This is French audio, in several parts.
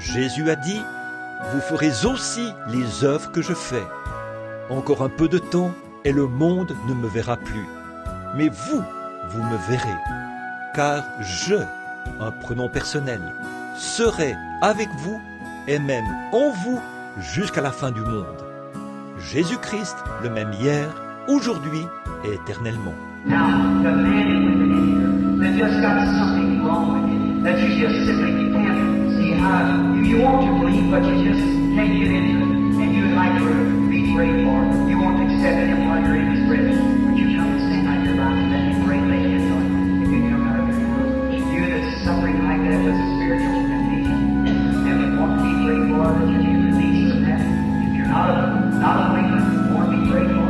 Jésus a dit, « Vous ferez aussi les œuvres que je fais. Encore un peu de temps et le monde ne me verra plus. Mais vous, vous me verrez. Car je, un pronom personnel, serai avec vous et même en vous jusqu'à la fin du monde. » Jésus-Christ, le même hier, aujourd'hui et éternellement. Now, the man that just got something wrong with you, that you just simply can't see how you want to believe, but you just can't get into it, and you would like to be prayed for. You won't accept Him while you're in His presence, but you come and stand out your life and let Him pray, lay hands on you. If you come out of your room, you that's suffering like that with a spiritual amnesia, and would want to be prayed for, that you can release from that. If you're not a believer, want to be prayed for,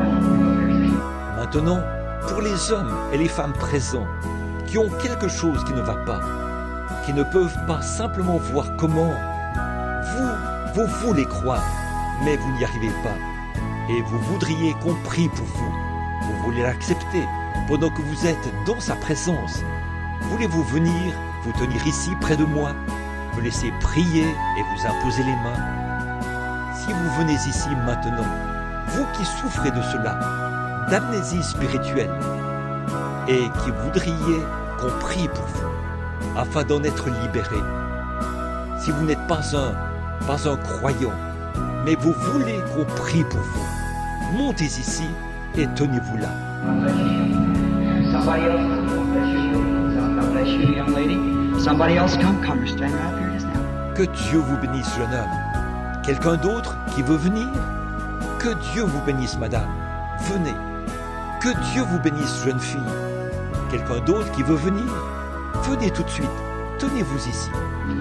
Maintenant, pour les hommes et les femmes présents qui ont quelque chose qui ne va pas, qui ne peuvent pas simplement voir comment, vous voulez croire, mais vous n'y arrivez pas, et vous voudriez qu'on prie pour vous, vous voulez l'accepter pendant que vous êtes dans sa présence. Voulez-vous venir vous tenir ici près de moi, me laisser prier et vous imposer les mains? Si vous venez ici maintenant, vous qui souffrez de cela, d'amnésie spirituelle, et qui voudriez qu'on prie pour vous, afin d'en être libéré. Si vous n'êtes pas un croyant, mais vous voulez qu'on prie pour vous, montez ici et tenez-vous là. Somebody else, God bless you, young lady. Somebody else come stand right there just now. Que Dieu vous bénisse, jeune homme. Quelqu'un d'autre qui veut venir? Que Dieu vous bénisse, madame. Venez. Que Dieu vous bénisse, jeune fille. Quelqu'un d'autre qui veut venir? Venez tout de suite. Tenez-vous ici.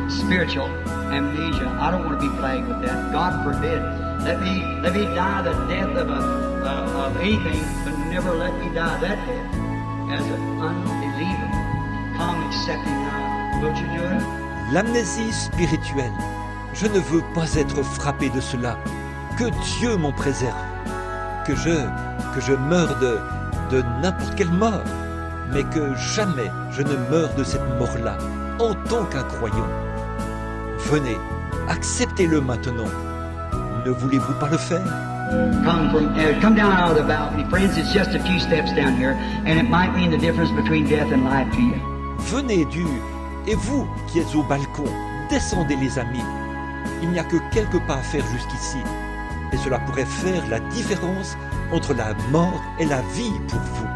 Spiritual amnesia. I don't want to be plagued with that. God forbid. Let me die the death of anything, but never let me die that death as an unbeliever. Come accept Him now. Will you do it? L'amnésie spirituelle. Je ne veux pas être frappé de cela. Que Dieu m'en préserve. Que je meure de n'importe quelle mort, mais que jamais je ne meure de cette mort-là en tant qu'un croyant. Venez, acceptez-le maintenant. Ne voulez-vous pas le faire? Come down out of the balcony. Friends, it's just a few steps down here, and it might mean the difference between death and life to you. Venez, et vous qui êtes au balcon, descendez les amis. Il n'y a que quelques pas à faire jusqu'ici, et cela pourrait faire la différence entre la mort et la vie pour vous.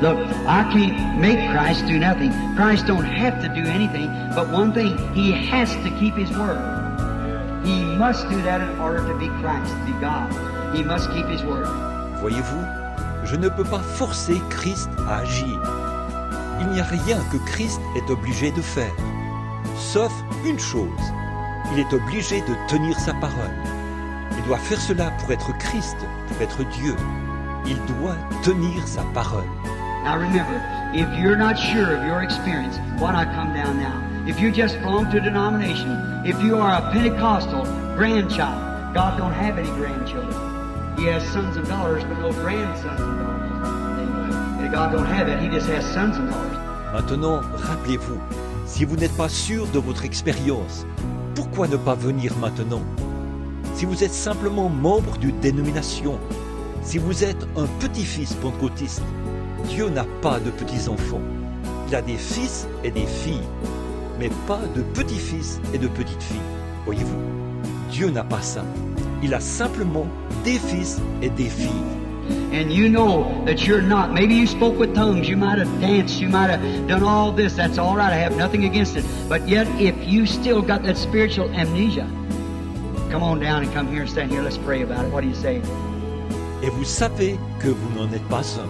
Look, I can't make Christ do nothing. Christ don't have to do anything, but one thing, He has to keep His word. He must do that in order to be Christ, to be God. He must keep His word. Voyez-vous, je ne peux pas forcer Christ à agir. Il n'y a rien que Christ est obligé de faire, sauf une chose. Il est obligé de tenir sa parole. Il doit faire cela pour être Christ, pour être Dieu. Il doit tenir sa parole. Now remember, if you're not sure of your experience, why not come down now? If you just belong to a denomination, if you are a Pentecostal grandchild, God don't have any grandchildren. He has sons and daughters, but no grandsons and daughters. And God don't have it, He just has sons and daughters. Maintenant, rappelez-vous, si vous n'êtes pas sûr de votre expérience, pourquoi ne pas venir maintenant? Si vous êtes simplement membre d'une dénomination, si vous êtes un petit-fils pentecôtiste, Dieu n'a pas de petits-enfants. Il a des fils et des filles, mais pas de petits-fils et de petites-filles. Voyez-vous, Dieu n'a pas ça. Il a simplement des fils et des filles. And you know that you're not. Maybe you spoke with tongues, you might have danced, you might have done all this. That's all right, I have nothing against it. But yet, if you still got that spiritual amnesia, come on down and come here and stand here. Let's pray about it. What do you say? Et vous savez que vous n'en êtes pas un.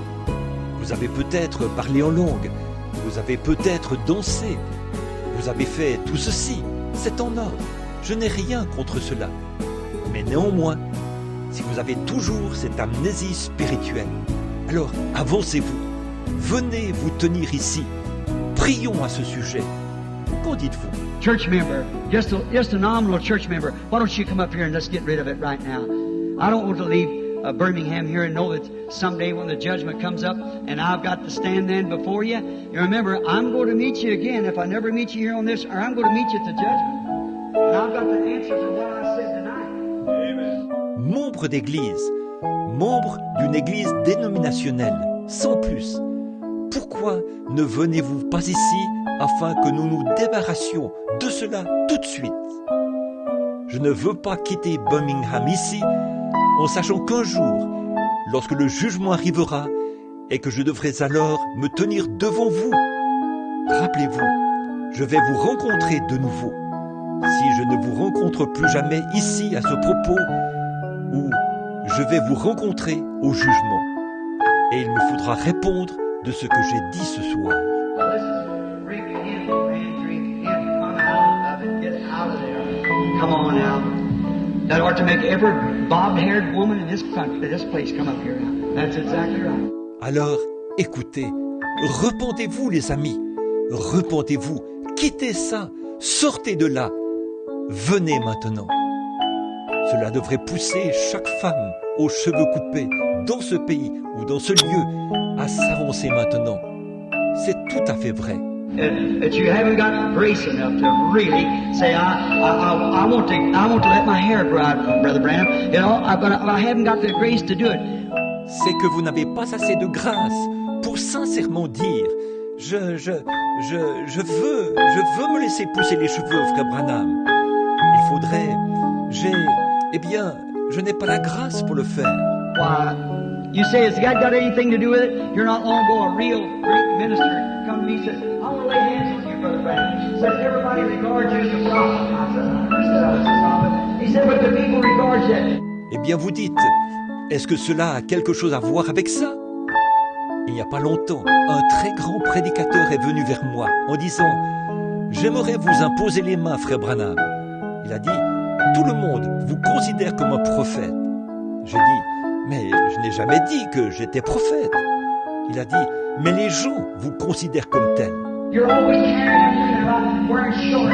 Vous avez peut-être parlé en langue, vous avez peut-être dansé, vous avez fait tout ceci, c'est en ordre. Je n'ai rien contre cela. Mais néanmoins, si vous avez toujours cette amnésie spirituelle, alors avancez-vous. Venez vous tenir ici. Prions à ce sujet. Qu'en dites-vous? Church member, just a nominal church member, why don't you come up here and let's get rid of it right now? I don't want to leave Birmingham here and know that someday when the judgment comes up and I've got to stand then before you, you remember, I'm going to meet you again if I never meet you here on this, or I'm going to meet you at the judgment. And I've got the answer to what I said tonight. Membre d'église, membre d'une église dénominationnelle, sans plus. Pourquoi ne venez-vous pas ici afin que nous nous débarrassions de cela tout de suite? Je ne veux pas quitter Birmingham ici en sachant qu'un jour, lorsque le jugement arrivera et que je devrais alors me tenir devant vous, rappelez-vous, je vais vous rencontrer de nouveau. Si je ne vous rencontre plus jamais ici à ce propos, ou je vais vous rencontrer au jugement, et il me faudra répondre de ce que j'ai dit ce soir. Now listen, repent, repent, come out of it, get out of there. Come on now. That ought to make every bob-haired woman in this country, this place, come up here now. That's exactly right. Alors, écoutez, repentez-vous les amis, repentez-vous, quittez ça, sortez de là, venez maintenant. Cela devrait pousser chaque femme aux cheveux coupés dans ce pays ou dans ce lieu à s'avancer maintenant. C'est tout à fait vrai. That you haven't got grace enough to really say, I want to let my hair grow out, Brother Branham. You know, but I haven't got the grace to do it. C'est que vous n'avez pas assez de grâce pour sincèrement dire je veux me laisser pousser les cheveux, frère Branham. Il faudrait, je n'ai pas la grâce pour le faire. Why? You say, has God got anything to do with it? You're not long ago, a real great minister come to me and said, I want to lay hands on you, Brother Branham. Said, everybody regards you as a prophet. I said, I understood I was a prophet. He said, but the people regard you. Eh bien vous dites, est-ce que cela a quelque chose à voir avec ça? Il n'y a pas longtemps, un très grand prédicateur est venu vers moi en disant « J'aimerais vous imposer les mains, frère Branham. » Il a dit « Tout le monde vous considère comme un prophète. » J'ai dit « Mais je n'ai jamais dit que j'étais prophète. » Il a dit « Mais les gens vous considèrent comme tel. » You're always carrying around wearing shorts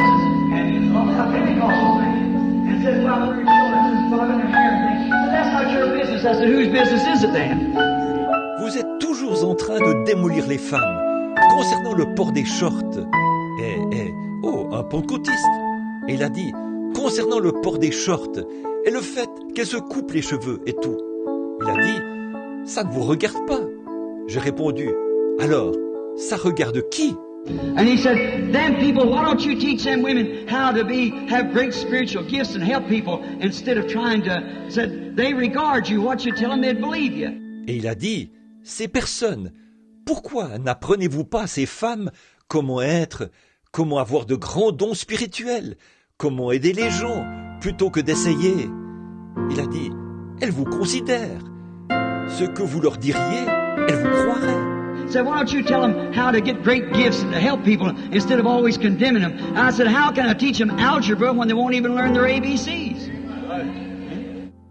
and a Pentecostal man. And says, well, wearing shorts and bobbing their hair and things. But that's not your business. I said, whose business is it then? Vous êtes toujours en train de démolir les femmes concernant le port des shorts. Un pentecôtiste. Et il a dit, concernant le port des shorts et le fait qu'elle se coupe les cheveux et tout. Il a dit, ça ne vous regarde pas. J'ai répondu, alors, ça regarde qui? And he said, them people, why don't you teach them women how to have great spiritual gifts and help people instead of trying to, said, they regard you, what you tell them, they'd believe you. Et il a dit, ces personnes, pourquoi n'apprenez-vous pas à ces femmes comment avoir de grands dons spirituels, comment aider les gens, plutôt que d'essayer? Il a dit, elles vous considèrent. Ce que vous leur diriez, elles vous croiraient. Said, why don't you tell them how to get great gifts and to help people instead of always condemning them? And I said, how can I teach them algebra when they won't even learn their ABCs?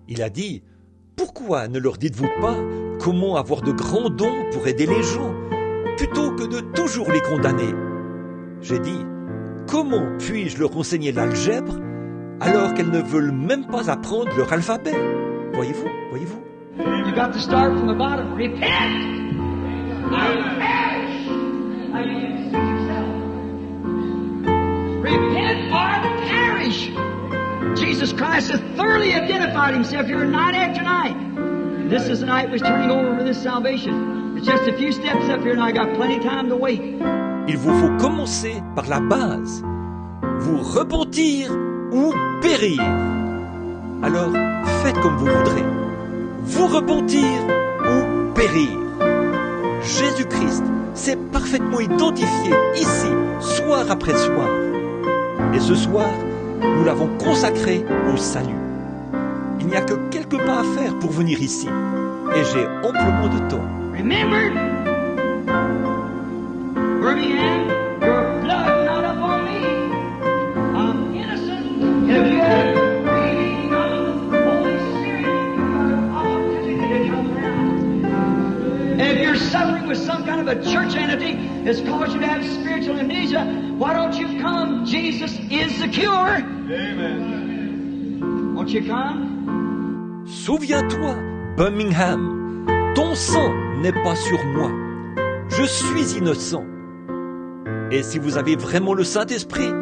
Il a dit, pourquoi ne leur dites-vous pas comment avoir de grands dons pour aider les gens, plutôt que de toujours les condamner? J'ai dit, comment puis-je leur enseigner l'algèbre alors qu'elles ne veulent même pas apprendre leur alphabet? Voyez-vous? You got to start from the bottom. Repent! Perish! How do you suit yourself? Repent or perish! Jesus Christ has thoroughly identified himself here night after night. This is the night we're turning over for this salvation. It's just a few steps up here and I got plenty of time to wait. Il vous faut commencer par la base. Vous repentir ou périr. Alors, faites comme vous voudrez. Vous repentir ou périr. Jésus-Christ s'est parfaitement identifié ici, soir après soir. Et ce soir, nous l'avons consacré au salut. Il n'y a que quelques pas à faire pour venir ici. Et j'ai amplement de temps. Remember, Birmingham, your blood not upon me. I'm innocent. If you have reading of the Holy Spirit, you got an opportunity to come around. And if you're suffering with some kind of a church entity that's caused you to have spiritual amnesia, why don't you come? Jesus is the cure. Amen. Won't you come? Souviens-toi, Birmingham, ton sang n'est pas sur moi. Je suis innocent. Et si vous avez vraiment le Saint-Esprit,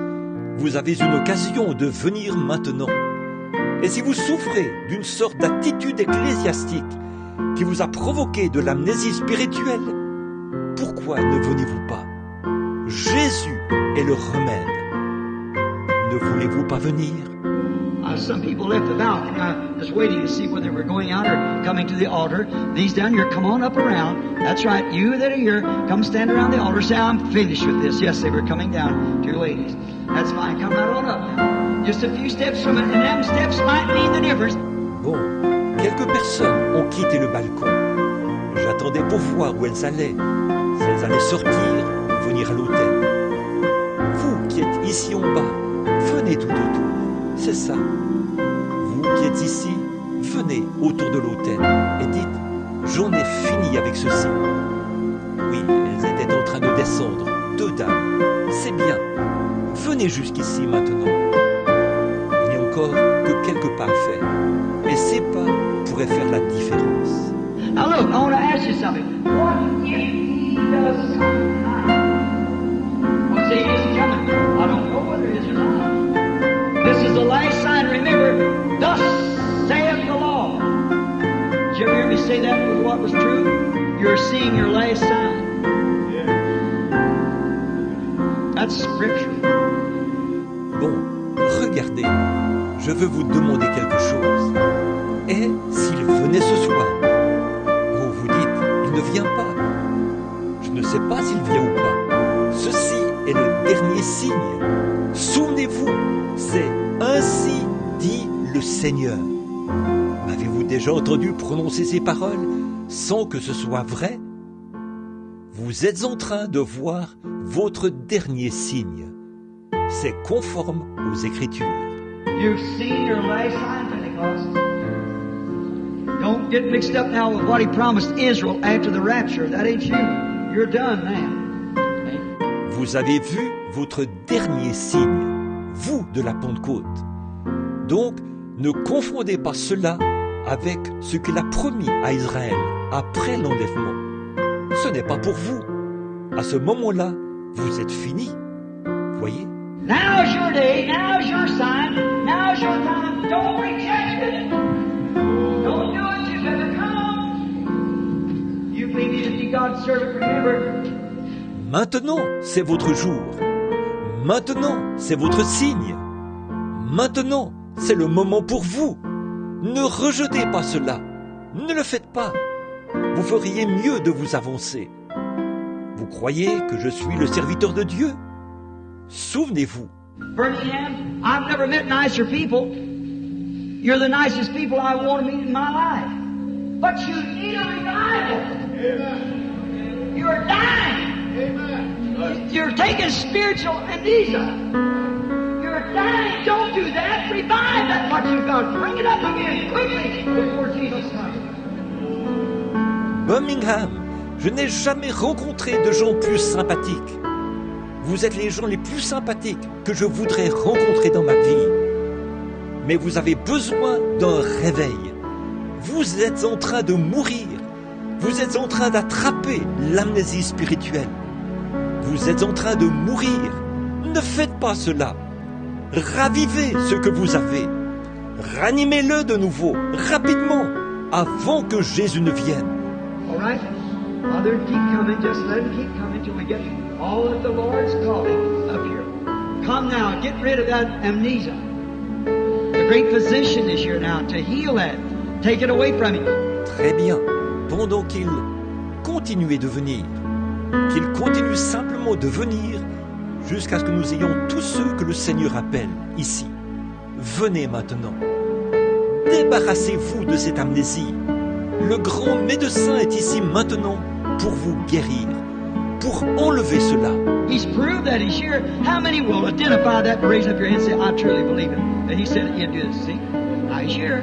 vous avez une occasion de venir maintenant. Et si vous souffrez d'une sorte d'attitude ecclésiastique qui vous a provoqué de l'amnésie spirituelle, pourquoi ne venez-vous pas? Jésus est le remède. Ne voulez-vous pas venir? Some people left the balcony, just waiting to see whether we're going out or coming to the altar. These down here, come on up around. That's right, you that are here, come stand around the altar. Say, I'm finished with this. Yes, they were coming down. Two ladies. That's fine. Come right on up now. Just a few steps from it, and them steps might mean the difference. Bon, quelques personnes ont quitté le balcon. J'attendais pour voir où elles allaient. Si elles allaient sortir, venir à l'autel. Vous qui êtes ici en bas, venez tout autour. C'est ça. Vous qui êtes ici, venez autour de l'autel et dites, j'en ai fini avec ceci. Oui, elles étaient en train de descendre, deux dames. C'est bien. Venez jusqu'ici maintenant. Il n'y a encore que quelques pas à faire. Et ces pas pourraient faire la différence. Now look, I want to ask you something. What if he does come now? Well, say he's coming. I don't know whether he is or not. This is the last sign. Remember, thus saith the Lord. Did you ever hear me say that was what was true? You're seeing your last sign. That's scripture. Bon, regardez, je veux vous demander quelque chose. Et s'il venait ce soir, vous vous dites, il ne vient pas. Je ne sais pas s'il vient ou pas. Ceci est le dernier signe. Souvenez-vous, c'est ainsi dit le Seigneur. M'avez-vous déjà entendu prononcer ces paroles sans que ce soit vrai? Vous êtes en train de voir votre dernier signe. C'est conforme aux Écritures. You've seen your last sign, Pentecost. Don't get mixed up now with what he promised Israel after the rapture. That ain't you. You're done now. Vous avez vu votre dernier signe, vous de la Pentecôte. Donc, ne confondez pas cela avec ce qu'il a promis à Israël après l'enlèvement. Ce n'est pas pour vous. À ce moment-là, vous êtes fini. Voyez? Now's your day, now's your sign, now's your time. Don't reject it. Don't do it, you've ever come. You believe me to be God's servant, remember. Maintenant, c'est votre jour. Maintenant, c'est votre signe. Maintenant, c'est le moment pour vous. Ne rejetez pas cela. Ne le faites pas. Vous feriez mieux de vous avancer. Vous croyez que je suis le serviteur de Dieu? Souvenez-vous. Birmingham, I've never met nicer people. You're the nicest people I want to meet in my life. But you need a revival. Amen. You're dying. Amen. You're taking spiritual amnesia. You're dying. Don't do that. Revive that what you've got. Bring it up again quickly before Jesus comes. Birmingham, je n'ai jamais rencontré de gens plus sympathiques. Vous êtes les gens les plus sympathiques que je voudrais rencontrer dans ma vie. Mais vous avez besoin d'un réveil. Vous êtes en train de mourir. Vous êtes en train d'attraper l'amnésie spirituelle. Vous êtes en train de mourir. Ne faites pas cela. Ravivez ce que vous avez. Ranimez-le de nouveau, rapidement, avant que Jésus ne vienne. All right? Father, keep coming. Just let him keep coming till we get all that the Lord's calling up here. Come now. Get rid of that amnesia. The great physician is here now to heal that. Take it away from him. Très bien. Pendant qu'il continuait de venir, qu'il continue simplement de venir jusqu'à ce que nous ayons tous ceux que le Seigneur appelle ici. Venez maintenant. Débarrassez-vous de cette amnésie. Le grand médecin est ici maintenant pour vous guérir, pour enlever cela. He's proved that he's here. How many will identify that and raise up your hand and say, I truly believe it? That he said he'd do this. See? He's here.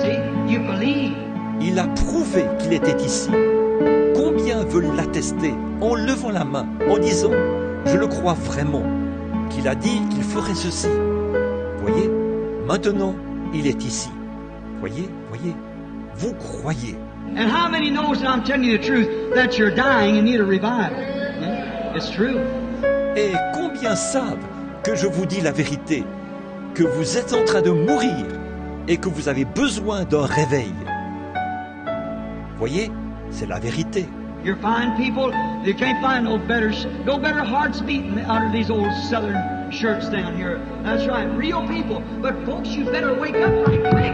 See? You believe. Il a prouvé qu'il était ici. Combien veulent l'attester en levant la main, en disant « Je le crois vraiment » qu'il a dit qu'il ferait ceci. Voyez, maintenant, il est ici. Voyez, vous croyez. And how many knows that I'm telling you the truth, that you're dying and need a revival? Yeah, it's true. Et combien savent que je vous dis la vérité, que vous êtes en train de mourir et que vous avez besoin d'un réveil. Voyez, c'est la vérité. You find people, you can't find no better hearts beating under these old southern shirts down here. That's right, real people. But folks, you better wake up pretty quick.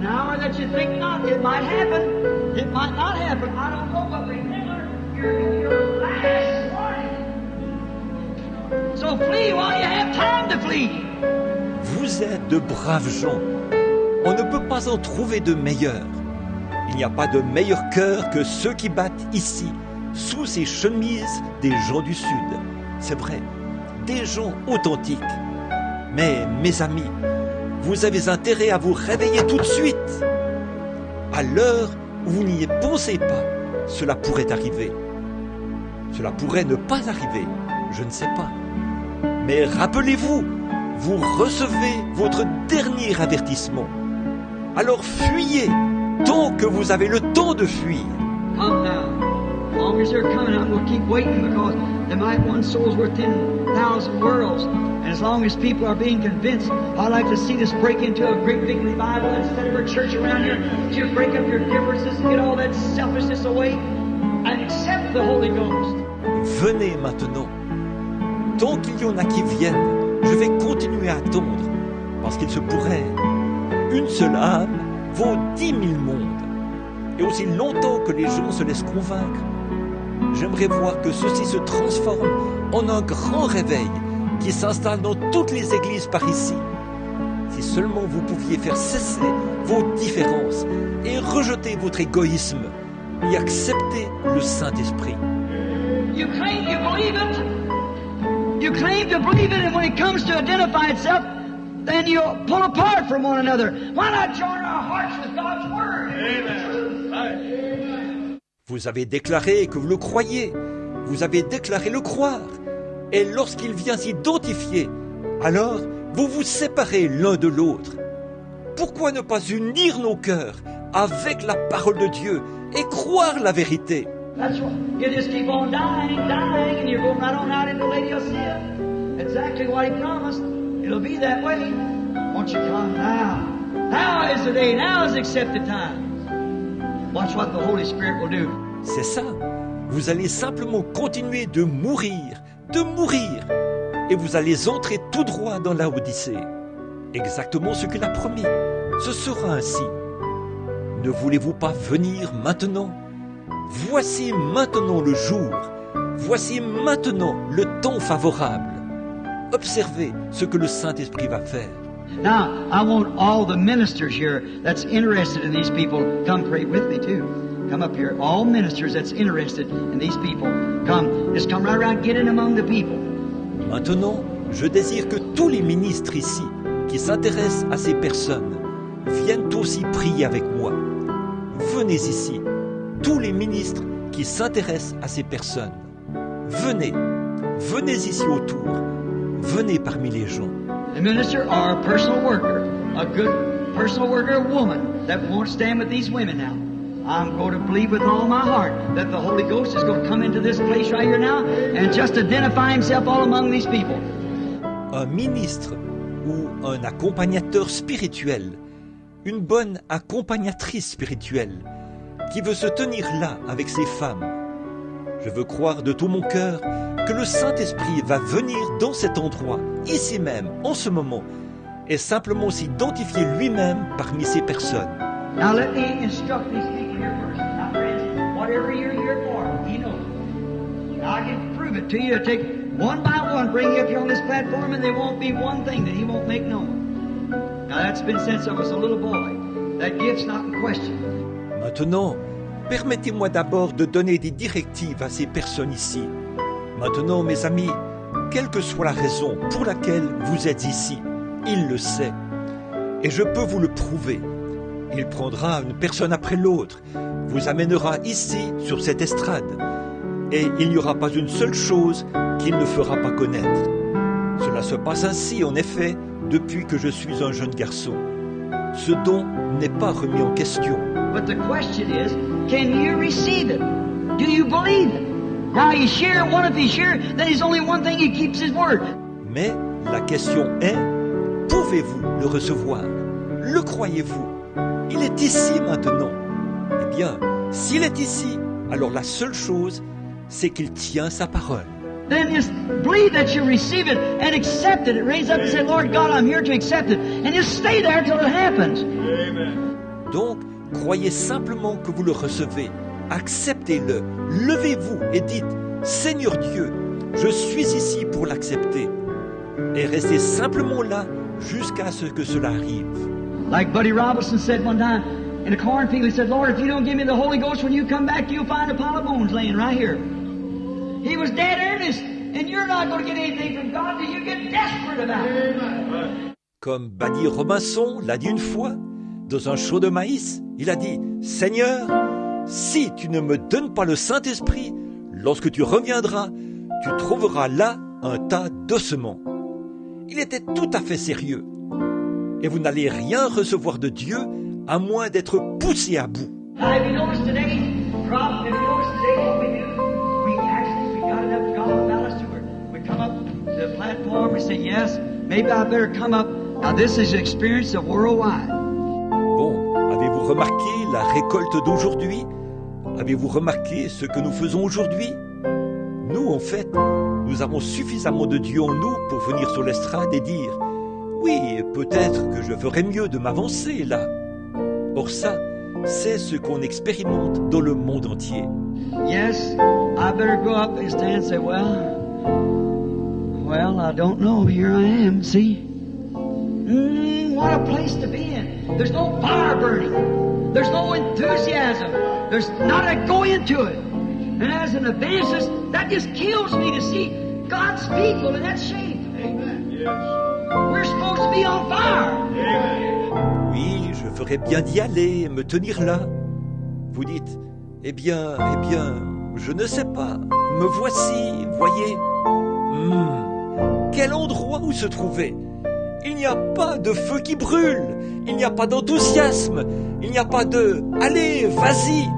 An hour that you think not, it might happen. It might not happen. I don't know, but remember, you're in your last warning. So flee while you have time to flee. Vous êtes de braves gens. On ne peut pas en trouver de meilleurs. Il n'y a pas de meilleur cœur que ceux qui battent ici, sous ces chemises des gens du Sud. C'est vrai, des gens authentiques. Mais, mes amis, vous avez intérêt à vous réveiller tout de suite. À l'heure où vous n'y pensez pas, cela pourrait arriver. Cela pourrait ne pas arriver, je ne sais pas. Mais rappelez-vous, vous recevez votre dernier avertissement. Alors fuyez tant que vous avez le temps de fuir. Come now. As long as they're coming out, we'll keep waiting because there might one soul's worth 10,000 worlds. And as long as people are being convinced, I'd like to see this break into a great big revival instead of a church around here. You break up your differences and get all that selfishness away and accept the Holy Ghost. Venez maintenant. Tant qu'il y en a qui viennent, je vais continuer à attendre parce qu'il se pourrait. Une seule âme vaut 10 000 mondes. Et aussi longtemps que les gens se laissent convaincre, j'aimerais voir que ceci se transforme en un grand réveil qui s'installe dans toutes les églises par ici. Si seulement vous pouviez faire cesser vos différences et rejeter votre égoïsme et accepter le Saint-Esprit. You claim you believe it. You claim to believe it, and when it comes to identify itself, then you pull apart from one another. Why not join our hearts with God's Word? Amen. Vous avez déclaré que vous le croyez. Vous avez déclaré le croire. Et lorsqu'il vient s'identifier, alors vous vous séparez l'un de l'autre. Pourquoi ne pas unir nos cœurs avec la parole de Dieu et croire la vérité? That's what you just keep on dying, and you're going right on out into Laodicea. Exactly what He promised. It'll be that way. Won't you come now? Now is the day. Now is accepted time. Watch what the Holy Spirit will do. C'est ça. Vous allez simplement continuer de mourir, et vous allez entrer tout droit dans la Odyssée. Exactement ce qu'il a promis. Ce sera ainsi. Ne voulez-vous pas venir maintenant? Voici maintenant le jour. Voici maintenant le temps favorable. Observez ce que le Saint-Esprit va faire. Now, I want all the ministers here that's interested in these people come pray with me too. Come up here. All ministers that's interested in these people, come. Just come right around, get in among the people. Maintenant, je désire que tous les ministres ici qui s'intéressent à ces personnes viennent aussi prier avec moi. Venez ici. Tous les ministres qui s'intéressent à ces personnes. Venez. Venez ici autour. Venez parmi les gens. The minister or a personal worker, a good personal worker, a woman that won't stand with these women now. I'm going to believe with all my heart that the Holy Ghost is going to come into this place right here now and just identify Himself all among these people. Un ministre ou un accompagnateur spirituel, une bonne accompagnatrice spirituelle qui veut se tenir là avec ces femmes. Je veux croire de tout mon cœur que le Saint-Esprit va venir dans cet endroit, ici même, en ce moment, et simplement s'identifier lui-même parmi ces personnes. Now let me instruct these people here first. Now friends, whatever you're here for, He knows. Now I can prove it to you. Take one by one, bring you up here on this platform, and there won't be one thing that He won't make known. Now that's been since I was a little boy. That gift's not in question. Maintenant, permettez-moi d'abord de donner des directives à ces personnes ici. Maintenant, mes amis, quelle que soit la raison pour laquelle vous êtes ici, il le sait. Et je peux vous le prouver. Il prendra une personne après l'autre, vous amènera ici, sur cette estrade. Et il n'y aura pas une seule chose qu'il ne fera pas connaître. Cela se passe ainsi, en effet, depuis que je suis un jeune garçon. Ce don n'est pas remis en question. But the question is, can you receive it? Do you believe it? Now he's here, one if he's here, then there's only one thing, He keeps His word. Mais la question est, pouvez-vous le recevoir? Le croyez-vous? Il est ici maintenant. Eh bien, s'il est ici, alors la seule chose, c'est qu'il tient sa parole. Then just believe that you receive it and accept it. Raise up and say, Lord God, I'm here to accept it. And just stay there till it happens. Amen. Donc, croyez simplement que vous le recevez. Acceptez-le. Levez-vous et dites, Seigneur Dieu, je suis ici pour l'accepter. Et restez simplement là jusqu'à ce que cela arrive. Like Buddy Robinson said one time in a cornfield, he said, Lord, if you don't give me the Holy Ghost when you come back, you'll find a pile of bones laying right here. He was dead earnest, and you're not going to get anything from God till you get desperate about it. Comme Buddy Robinson l'a dit une fois, dans un champ de maïs, il a dit, Seigneur, si tu ne me donnes pas le Saint-Esprit, lorsque tu reviendras, tu trouveras là un tas d'ossements. Il était tout à fait sérieux. Et vous n'allez rien recevoir de Dieu à moins d'être poussé à bout. Have you noticed today, Rob, have you noticed today what we do? We got enough God ballast to it. We come up to the platform, we say, yes, maybe I better come up. Now this is an experience of worldwide. Bon, avez-vous remarqué la récolte d'aujourd'hui? Avez-vous remarqué ce que nous faisons aujourd'hui? Nous, en fait, nous avons suffisamment de Dieu en nous pour venir sur l'estrade et dire « Oui, peut-être que je ferais mieux de m'avancer là. » Or ça, c'est ce qu'on expérimente dans le monde entier. Yes, I better go up and stand and say, well, I don't know, here I am, see? What a place to be in. There's no fire burning. There's no enthusiasm. There's not a go into it. And as an evangelist, that just kills me to see God's people in that shape. Amen. Yes. We're supposed to be on fire. Amen. Oui, je ferais bien d'y aller et me tenir là. Vous dites, eh bien, je ne sais pas. Me voici, voyez. Quel endroit où se trouver? Il n'y a pas de feu qui brûle. Il n'y a pas d'enthousiasme. Il n'y a pas de « Allez, vas-y !»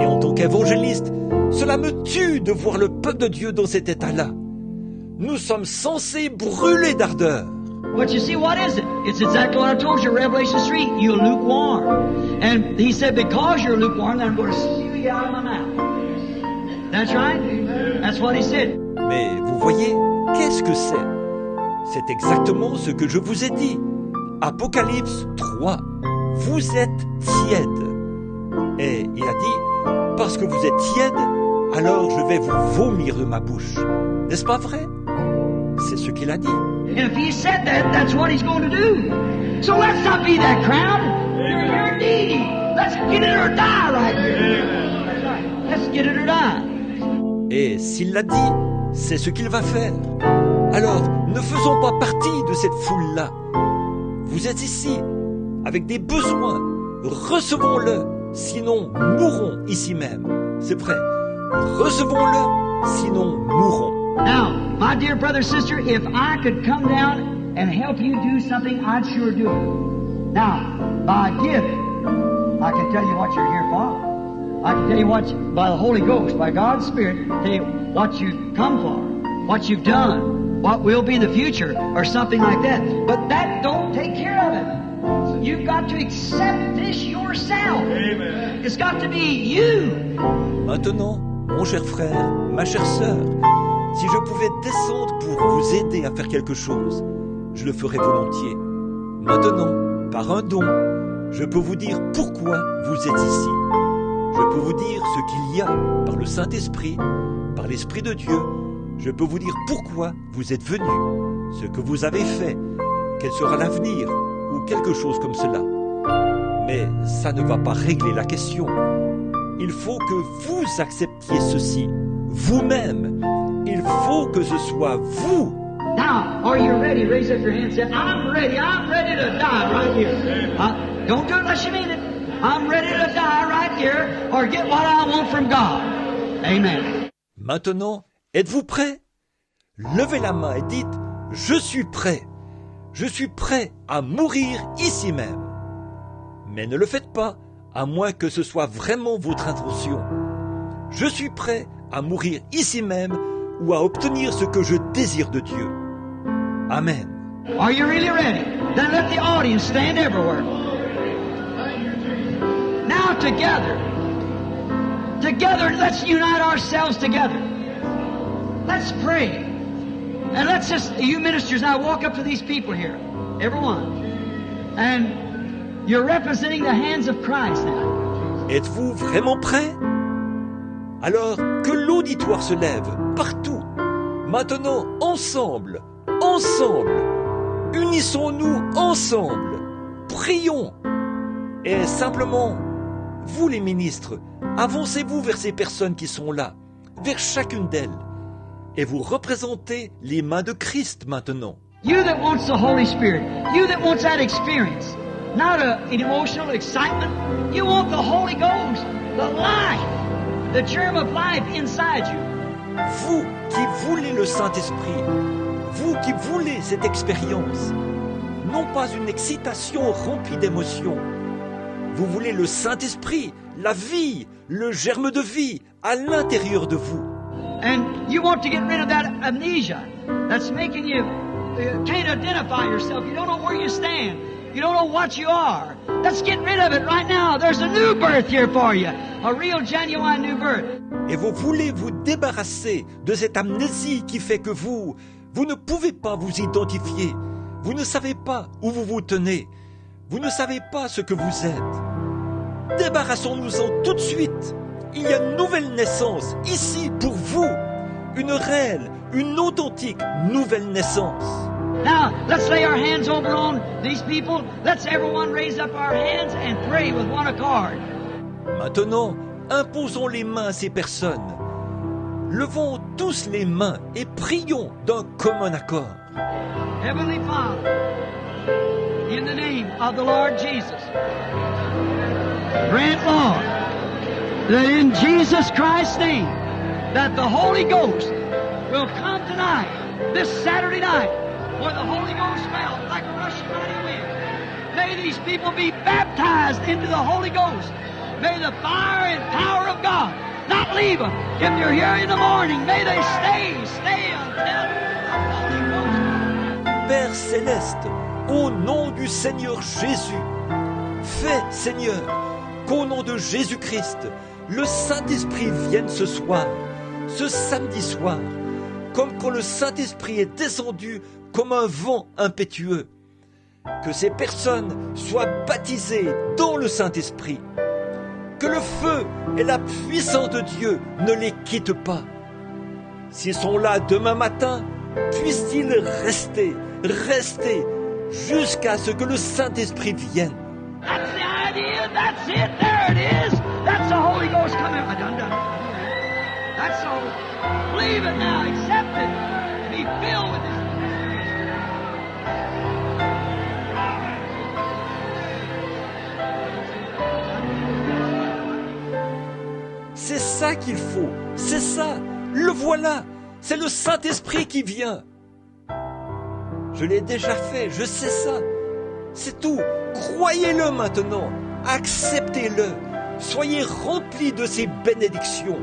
Et en tant qu'évangéliste, cela me tue de voir le peuple de Dieu dans cet état-là. Nous sommes censés brûler d'ardeur. But you see, what is it? It's exactly what I told you, Revelation 3. You're lukewarm. And he said, because you're lukewarm, then I'm going to spew you out of my mouth. That's right. That's what he said. Mais vous voyez, qu'est-ce que c'est? C'est exactement ce que je vous ai dit. Apocalypse 3. Vous êtes tièdes. Et il a dit, parce que vous êtes tièdes, alors je vais vous vomir de ma bouche. N'est-ce pas vrai? C'est ce qu'il a dit. And if he said that, that's what he's going to do. So let's not be that crowd. You're needy. Let's get it or die right here. Let's get it or die. Et s'il l'a dit, c'est ce qu'il va faire. Alors, ne faisons pas partie de cette foule-là. Vous êtes ici, avec des besoins. Recevons-le, sinon mourrons ici même. C'est vrai. Recevons-le, sinon mourrons. Now, my dear brother, sister, if I could come down and help you do something, I'd sure do it. Now, by gift, I can tell you what you're here for. I can tell you what, by the Holy Ghost, by God's Spirit, tell you what you've come for, what you've done, what will be the future, or something like that. But that don't take care of it. You've got to accept this yourself. Amen. It's got to be you. Maintenant, mon cher frère, ma chère sœur, si je pouvais descendre pour vous aider à faire quelque chose, je le ferais volontiers. Maintenant, par un don, je peux vous dire pourquoi vous êtes ici. Je peux vous dire ce qu'il y a par le Saint-Esprit, par l'Esprit de Dieu. Je peux vous dire pourquoi vous êtes venus, ce que vous avez fait, quel sera l'avenir, ou quelque chose comme cela. Mais ça ne va pas régler la question. Il faut que vous acceptiez ceci, vous-même. Il faut que ce soit vous. Now, are you ready? Raise up your hand and say, I'm ready to die right here. Don't do it unless you mean it. I'm ready to die right here or get what I want from God. Amen. Maintenant, êtes-vous prêts? Levez la main et dites, je suis prêt. Je suis prêt à mourir ici même. Mais ne le faites pas, à moins que ce soit vraiment votre intention. Je suis prêt à mourir ici même ou à obtenir ce que je désire de Dieu. Amen. Are you really ready? Then let the audience stand everywhere. Now together, let's unite ourselves together. Let's pray. And let's just, you ministers now walk up to these people here, everyone. And you're representing the hands of Christ now. Êtes-vous vraiment prêts? Alors que l'auditoire se lève partout. Maintenant, ensemble, unissons-nous ensemble, prions. Et simplement, vous les ministres, avancez-vous vers ces personnes qui sont là, vers chacune d'elles. Et vous représentez les mains de Christ maintenant. You that wants the Holy Spirit, you that wants that experience, not an emotional excitement, you want the Holy Ghost, the life, the germ of life inside you. Vous qui voulez le Saint-Esprit, vous qui voulez cette expérience, non pas une excitation remplie d'émotions, vous voulez le Saint-Esprit, la vie, le germe de vie à l'intérieur de vous. And you want to get rid of that amnesia that's making you can't identify yourself. You don't know where you stand. You don't know what you are. Let's get rid of it right now. There's a new birth here for you. A real, genuine new birth. Et vous voulez vous débarrasser de cette amnésie qui fait que vous ne pouvez pas vous identifier. Vous ne savez pas où vous vous tenez. Vous ne savez pas ce que vous êtes. Débarrassons-nous-en tout de suite. Il y a une nouvelle naissance ici pour vous. Une réelle, une authentique nouvelle naissance. Now, let's lay our hands over on these people. Let's everyone raise up our hands and pray with one accord. Maintenant, imposons les mains à ces personnes. Levons tous les mains et prions d'un commun accord. Heavenly Father, in the name of the Lord Jesus, grant, Lord, that in Jesus Christ's name, that the Holy Ghost will come tonight, this Saturday night, where the Holy Ghost fell like a rushing mighty wind. May these people be baptized into the Holy Ghost. May the fire and power of God not leave them. If they're here in the morning, may they stay until the Holy Ghost. Père Céleste, au nom du Seigneur Jésus, fais, Seigneur, qu'au nom de Jésus-Christ, le Saint-Esprit vienne ce soir, ce samedi soir, comme quand le Saint-Esprit est descendu comme un vent impétueux. Que ces personnes soient baptisées dans le Saint-Esprit. Que le feu et la puissance de Dieu ne les quittent pas. S'ils sont là demain matin, puissent-ils rester jusqu'à ce que le Saint-Esprit vienne. That's the idea. That's it. There it is. That's the Holy Ghost coming. I done. That's all. Believe it now. Accept it. Be filled with His. C'est ça qu'il faut. C'est ça. Le voilà. C'est le Saint-Esprit qui vient. Je l'ai déjà fait. Je sais ça. C'est tout. Croyez-le maintenant. Acceptez-le. Soyez remplis de ces bénédictions.